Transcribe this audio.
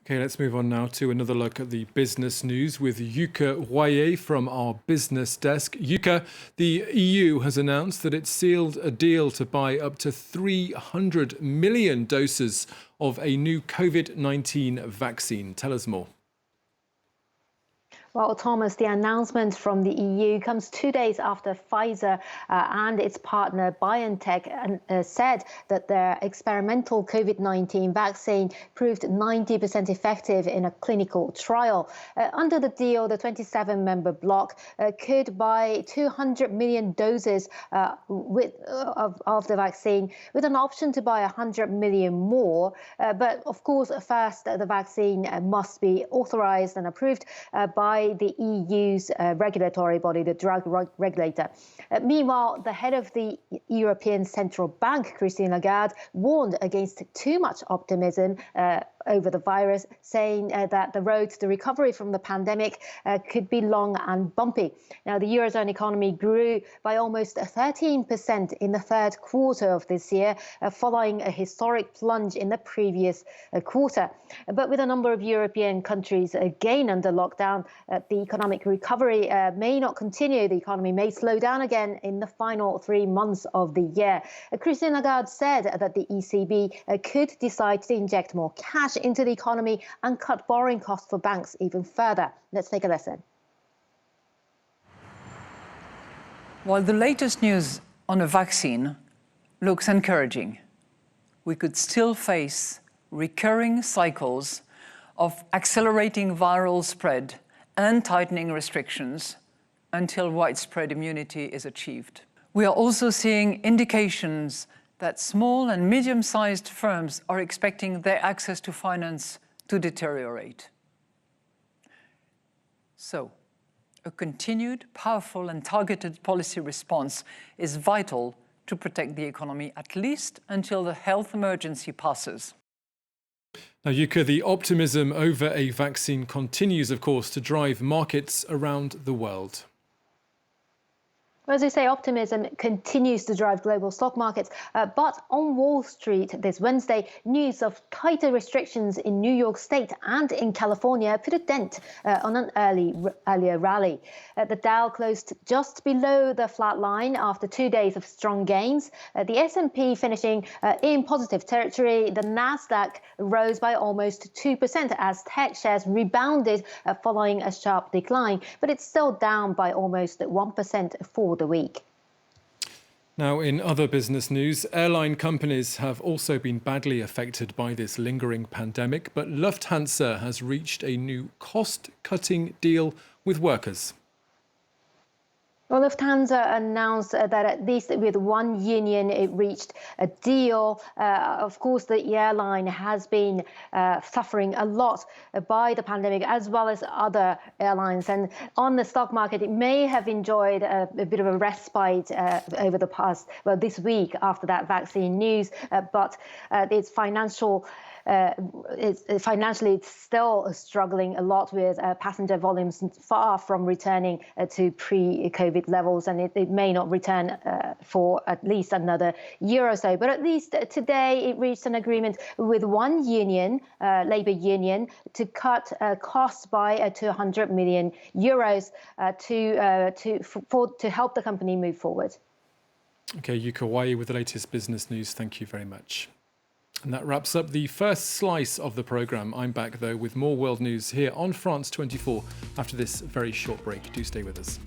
Okay, let's move on now to another look at the business news with Yuka Waye from our business desk. Yuka, the EU has announced that it sealed a deal to buy up to 300 million doses of a new COVID-19 vaccine. Tell us more. Well, Thomas, the announcement from the EU comes 2 days after Pfizer and its partner BioNTech said that their experimental COVID-19 vaccine proved 90% effective in a clinical trial. Under the deal, the 27-member bloc could buy 200 million doses of the vaccine, with an option to buy 100 million more. But of course, first, the vaccine must be authorized and approved by the EU's regulatory body, the drug regulator. Meanwhile, the head of the European Central Bank, Christine Lagarde, warned against too much optimism over the virus, saying that the road to recovery from the pandemic could be long and bumpy. Now, the Eurozone economy grew by almost 13% in the third quarter of this year, following a historic plunge in the previous quarter. But with a number of European countries again under lockdown, the economic recovery may not continue. The economy may slow down again in the final 3 months of the year. Christine Lagarde said that the ECB could decide to inject more cash into the economy and cut borrowing costs for banks even further. Let's take a listen. While the latest news on a vaccine looks encouraging, we could still face recurring cycles of accelerating viral spread and tightening restrictions until widespread immunity is achieved. We are also seeing indications that small and medium-sized firms are expecting their access to finance to deteriorate. So, a continued, powerful and targeted policy response is vital to protect the economy, at least until the health emergency passes. Now, Yuka, the optimism over a vaccine continues, of course, to drive markets around the world. As you say, optimism continues to drive global stock markets. But on Wall Street this Wednesday, news of tighter restrictions in New York State and in California put a dent on an earlier rally. The Dow closed just below the flat line after 2 days of strong gains. The S&P finishing in positive territory. The Nasdaq rose by almost 2% as tech shares rebounded following a sharp decline. But it's still down by almost 1% for the week. Now, in other business news, airline companies have also been badly affected by this lingering pandemic, but Lufthansa has reached a new cost-cutting deal with workers. Well, Lufthansa announced that at least with one union, it reached a deal. Of course, the airline has been suffering a lot by the pandemic, as well as other airlines. And on the stock market, it may have enjoyed a bit of a respite over the past, this week after that vaccine news. But its financially, it's still struggling a lot with passenger volumes far from returning to pre-COVID levels, and it may not return for at least another year or so. But at least today it reached an agreement with one union, labour union, to cut costs by 200 million euros to help the company move forward. Okay, Yuka Waye with the latest business news. Thank you very much. And that wraps up the first slice of the programme. I'm back, though, with more world news here on France 24 after this very short break. Do stay with us.